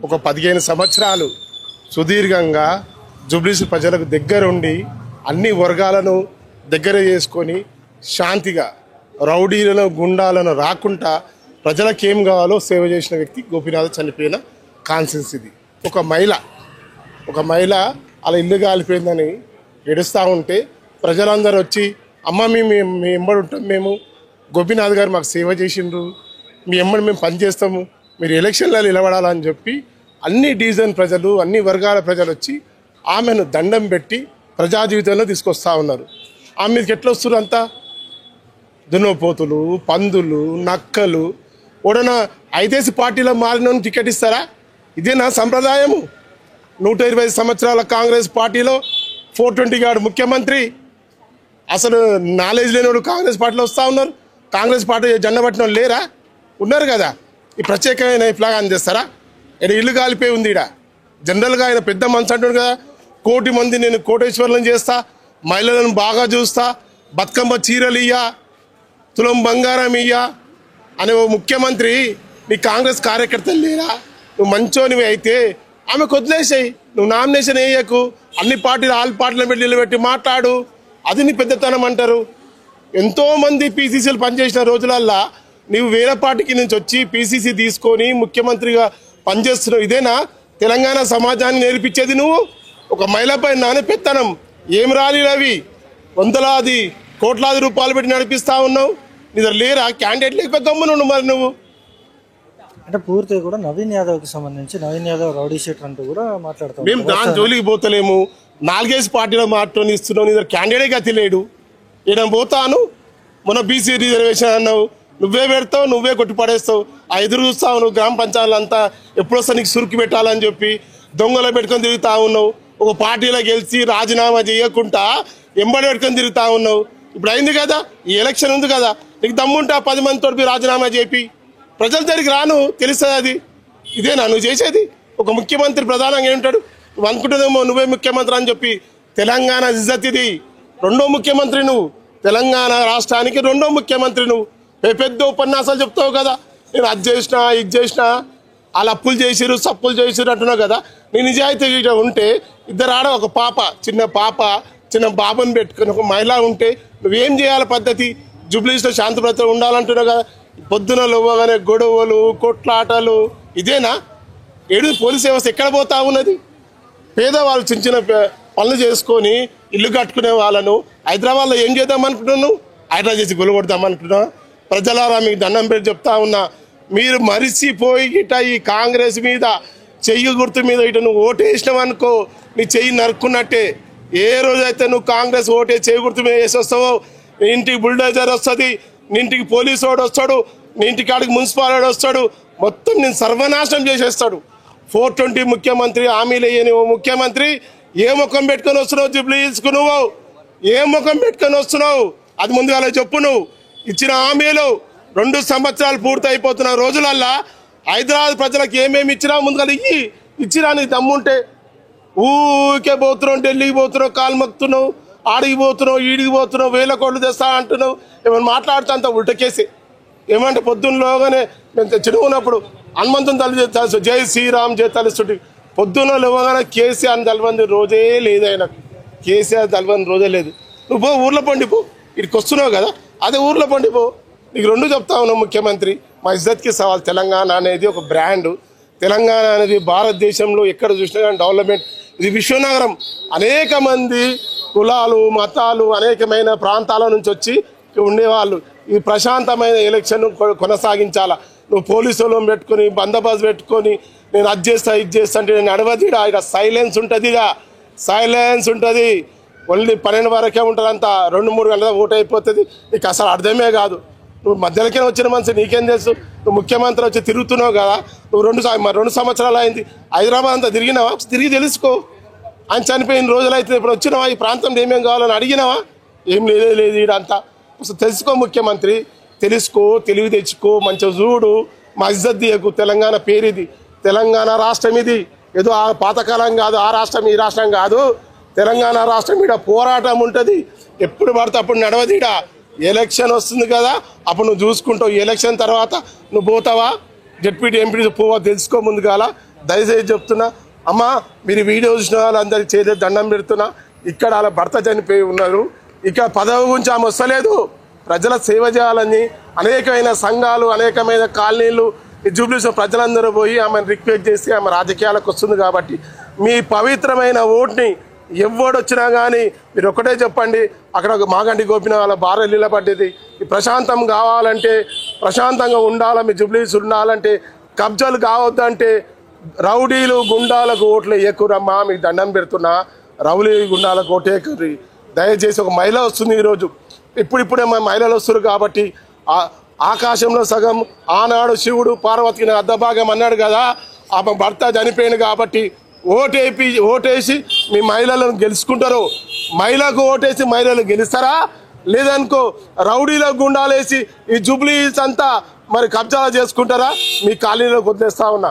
ఒక 15 సంవత్సరాలు సుదీర్ఘంగా జూబ్లీహిల్స్ ప్రజలకు దగ్గరుండి అన్ని వర్గాలను దగ్గర చేసుకొని శాంతిగా రౌడీలను గుండాలను రాకుండా ప్రజలకు ఏం కావాలో సేవ చేసిన వ్యక్తి గోపీనాథ్ చనిపోయిన కాన్సెన్స్ ఇది. ఒక మహిళ అలా ఇల్లు కాలిపోయిందని ఏడుస్తూ ఉంటే ప్రజలందరూ వచ్చి అమ్మ మీ ఎంబడి ఉంటాం, మేము గోపీనాథ్ గారు మాకు సేవ చేసిండ్రు, మీ ఎంబడి మేము పనిచేస్తాము, మీరు ఎలక్షన్లలో నిలబడాలని చెప్పి అన్ని డివిజన్ ప్రజలు అన్ని వర్గాల ప్రజలు వచ్చి ఆమెను దండం పెట్టి ప్రజా జీవితంలో తీసుకొస్తూ ఉన్నారు. ఆమె మీదకి ఎట్లా వస్తున్నారు అంతా దున్నపోతులు, పందులు, నక్కలు. ఓడన ఐదేసి పార్టీలో మారిన టికెట్ ఇస్తారా? ఇదేనా సంప్రదాయము? 120 సంవత్సరాల కాంగ్రెస్ పార్టీలో 420 గాడు ముఖ్యమంత్రి. అసలు నాలెడ్జ్ లేనివాడు కాంగ్రెస్ పార్టీలో వస్తూ ఉన్నారు. కాంగ్రెస్ పార్టీ జెండా పట్టిన వాళ్ళు లేరా? ఉన్నారు కదా. ఈ ప్రత్యేకమైన ఫ్లాగ్ అందిస్తారా? ఇక్కడ ఇల్లు కాలిపోయి ఉంది. ఇక్కడ జనరల్గా ఆయన పెద్ద మనసు అంటాడు కదా, 1 కోటి మంది నేను కోటేశ్వరులను చేస్తా, మహిళలను బాగా చూస్తా, బతుకమ్మ చీరలు ఇయ్యా, తులం బంగారం ఇయ్యా అనే ఓ ముఖ్యమంత్రి నీ కాంగ్రెస్ కార్యకర్తలు లేరా? నువ్వు మంచోనివి అయితే ఆమెకు వదిలేసాయి. నువ్వు నామినేషన్ వేయకు, అన్ని పార్టీలు ఆల్ పార్టీలను పెట్టి నిలబెట్టి మాట్లాడు. అది నీ పెద్దతనం అంటారు. ఎంతోమంది పీసీసీలు పనిచేసిన రోజులల్లా నీవు వేరే పార్టీకి నుంచి వచ్చి పీసీసీ తీసుకొని ముఖ్యమంత్రిగా పనిచేస్తున్నావు. ఇదేనా తెలంగాణ సమాజాన్ని నేర్పించేది? నువ్వు ఒక మహిళపై నానే పెత్తనం. ఏం రాలీలు అవి? వందలాది కోట్లాది రూపాయలు పెట్టి నడిపిస్తా ఉన్నావు. నీ దగ్గర లేరా క్యాండిడేట్? లేకపోతే గమ్మును మరి నువ్వు అంటే పూర్తిగా కూడా నవీన్ యాదవ్కి సంబంధించి నవీన్ యాదవ్ రౌడీ షీటర్ అంటూ కూడా మాట్లాడతాం. మేము దాని జోలికి పోతలేము. 4 పార్టీలో మాట్లాడి ఇస్తున్నావు. నీ దగ్గర క్యాండిడేట్ గతి లేడు. ఈయన పోతాను మొన్న బీసీ రిజర్వేషన్ అన్నావు, నువ్వే పెడతావు, నువ్వే కొట్టి పడేస్తావు. ఆ ఎదురు చూస్తావు నువ్వు. గ్రామ పంచాయతీలు అంతా ఎప్పుడొస్తా నీకు సురుకు పెట్టాలని చెప్పి దొంగలు పెట్టుకొని తిరుగుతా ఉన్నావు. ఒక పార్టీలో గెలిచి రాజీనామా చేయకుండా ఎంబడి పెట్టుకొని తిరుగుతా ఉన్నావు. ఇప్పుడు అయింది కదా, ఈ ఎలక్షన్ ఉంది కదా, నీకు దమ్ముంటే 10 మందితో రాజీనామా చేపి ప్రజల దగ్గరికి రాను, తెలుస్తుంది అది. ఇదేనా నువ్వు చేసేది? ఒక ముఖ్యమంత్రి ప్రధానంగా ఏంటాడు? నువ్వు అనుకుంటుందేమో నువ్వే ముఖ్యమంత్రి అని చెప్పి. తెలంగాణ ఇజ్జత్ ఇది. 2వ ముఖ్యమంత్రి నువ్వు. తెలంగాణ రాష్ట్రానికి 2వ ముఖ్యమంత్రి నువ్వు. పెద్ద ఉపన్యాసాలు చెప్తావు కదా, నేను అది చేసినా ఇది చేసినా, వాళ్ళు అప్పులు చేసిరు సప్పులు చేసిరు అంటున్నావు కదా. నీ నిజాయితీ ఉంటే ఇద్దరు ఆడ ఒక చిన్న బాబుని పెట్టుకుని ఒక మహిళ ఉంటే నువ్వేం చేయాలి పద్ధతి? జూబ్లీహిల్స్లో శాంతి భద్రత ఉండాలంటున్నావు కదా. పొద్దున లేవగానే గొడవలు, కొట్లాటలు. ఇదేనా? పోలీస్ వ్యవస్థ ఎక్కడ పోతా ఉన్నది? పేదవాళ్ళు చిన్న చిన్న పనులు చేసుకొని ఇల్లు కట్టుకునే వాళ్ళను హైదరాబాద్లో ఏం చేద్దాం అనుకుంటున్నావు? హైదరాబాద్ చేసి గొలగొడదాం అనుకుంటున్నావు? ప్రజలారా మీకు దండం పెట్టి చెప్తా ఉన్నా, మీరు మరిసిపోయి ఇట ఈ కాంగ్రెస్ మీద చెయ్యి గుర్తు మీద ఇటు నువ్వు ఓటేసినావు అనుకో, నీ చెయ్యి నరుక్కున్నట్టే. ఏ రోజైతే నువ్వు కాంగ్రెస్ ఓటే చెయ్యి గుర్తు మీద వేసి వస్తావో, నీ ఇంటికి బుల్డోజర్ వస్తుంది, నీ ఇంటికి పోలీసు వాడు వస్తాడు, నీ ఇంటికి ఆడికి మున్సిపాల్ వాడు వస్తాడు, మొత్తం నేను సర్వనాశనం చేసేస్తాడు. 420 ముఖ్యమంత్రి, హామీలు వేయని ఓ ముఖ్యమంత్రి ఏ ముఖం పెట్టుకొని వస్తున్నావు జూబ్లీహిల్స్కు? నువ్వు ఏ ముఖం పెట్టుకొని వస్తున్నావు? అది ముందుగా చెప్పు. నువ్వు ఇచ్చిన హామీలు 2 సంవత్సరాలు పూర్తి అయిపోతున్న రోజులల్లా హైదరాబాద్ ప్రజలకు ఏమేమి ఇచ్చినా ముందుగా ఇచ్చినా నీకు దమ్ముంటే. ఊరికే పోతున్నావు, ఢిల్లీకి పోతున్నావు, కాలు మొక్కుతున్నావు, ఆడికి పోతున్నావు, ఈడికి పోతున్నావు, 1000 కోట్లు తెస్తా అంటున్నావు. ఏమైనా మాట్లాడుతా అంత ఉల్టకేసి. ఏమంటే పొద్దున్నలోగానే మేము చిన్నప్పుడు హనుమంతుని తల్లి జై శ్రీరామ్ జై తలుస్తుంటే పొద్దున్న లేవగానే కేసీఆర్ తలవంది రోజే లేదు. ఆయనకు కేసీఆర్ తలవంది రోజే లేదు. నువ్వు పో ఊర్లో పండిపో. ఇక్కడికి వస్తున్నావు కదా, అదే ఊర్లో పండిపో. నీకు 2 చెప్తా ఉన్నావు ముఖ్యమంత్రి. మా ఇజ్జత్కి సవాల్. తెలంగాణ అనేది ఒక బ్రాండ్. తెలంగాణ అనేది భారతదేశంలో ఎక్కడ చూసినా కానీ డెవలప్మెంట్. ఇది విశ్వనగరం. అనేక మంది కులాలు, మతాలు, అనేకమైన ప్రాంతాల నుంచి వచ్చి ఉండేవాళ్ళు. ఈ ప్రశాంతమైన ఎలక్షన్ కొనసాగించాలా. నువ్వు పోలీసులను పెట్టుకొని బందోబస్తు పెట్టుకొని నేను అది చేస్తా ఇది చేస్తా అంటే నేను అడవదిడా. ఇక్కడ సైలెన్స్ ఉంటుంది. ఇక సైలెన్స్ ఉంటుంది. ఓన్లీ 12 వరకే ఉంటుంది. అంతా 2-3 గంటల ఓటు అయిపోతుంది. నీకు అసలు అర్థమే కాదు. నువ్వు మధ్యలోకి వచ్చిన మనిషి నీకేం తెలుసు? నువ్వు ముఖ్యమంత్రి వచ్చి తిరుగుతున్నావు కదా. నువ్వు 2 సంవత్సరాలు అయింది. హైదరాబాద్ అంతా తిరిగినావా? తిరిగి తెలుసుకో. ఆయన చనిపోయిన రోజులు అయితే ఇప్పుడు వచ్చినావా? ఈ ప్రాంతంలో ఏమేమి కావాలని అడిగినావా? ఏం లేదు. ఇదంతా తెలుసుకో ముఖ్యమంత్రి. తెలుసుకో, తెలివి తెచ్చుకో, మంచిగా చూడు. మా ఇజ్జత్ దియకు. తెలంగాణ పేరు ఇది. తెలంగాణ రాష్ట్రం ఇది. ఏదో ఆ పాతకాలం కాదు. ఆ రాష్ట్రం ఈ రాష్ట్రం కాదు. తెలంగాణ రాష్ట్రం ఈడ పోరాటం ఉంటుంది. ఎప్పుడు పడితే అప్పుడు నడవదీడ. ఎలక్షన్ వస్తుంది కదా, అప్పుడు నువ్వు చూసుకుంటావు. ఎలక్షన్ తర్వాత నువ్వు పోతావా? జడ్పీటీ ఎంపీ పోవా తెలుసుకో ముందుగాల. దయచేసి చెప్తున్నా అమ్మా, మీరు వీడియో చూసిన వాళ్ళందరికీ చేసే దండం పెడుతున్నా. ఇక్కడ వాళ్ళ భర్త చనిపోయి ఉన్నారు, ఇక్కడ పదవి గురించి ఆమె వస్తలేదు, ప్రజల సేవ చేయాలని అనేకమైన సంఘాలు, అనేకమైన కాలనీలు, ఈ జూబ్లీస్ ప్రజలందరూ పోయి ఆమెను రిక్వెస్ట్ చేసి ఆమె రాజకీయాలకు వస్తుంది. కాబట్టి మీ పవిత్రమైన ఓట్ని ఎవడొచ్చినా కానీ మీరు ఒక్కటే చెప్పండి. అక్కడ మాగంటి గోపిన వాళ్ళ భార్య నిలబడ్డది. ఈ ప్రశాంతం కావాలంటే, ప్రశాంతంగా ఉండాలి, మీ జూబ్లీస్ ఉండాలంటే, కబ్జాలు కావద్దంటే రౌడీలు గుండాలకు ఓట్లు వేయకురమ్మా, మీకు దండం పెడుతున్నా. రౌడీ గుండాలకు ఓటేకరి. దయచేసి ఒక మహిళ వస్తుంది ఈరోజు, ఇప్పుడిప్పుడే మహిళలు వస్తారు కాబట్టి ఆకాశంలో సగం ఆనాడు శివుడు పార్వతికి అర్ధభాగం అన్నాడు కదా, ఆమె భర్త చనిపోయింది కాబట్టి ఓటేసి మీ మహిళలను గెలుచుకుంటారు. మహిళకు ఓటేసి మహిళలు గెలుస్తారా? లేదనుకో రౌడీలో గుండాలేసి ఈ జూబ్లీస్ అంతా మరి కబ్జాలు చేసుకుంటారా? మీ కాలనీలో వదిలేస్తా ఉన్నా.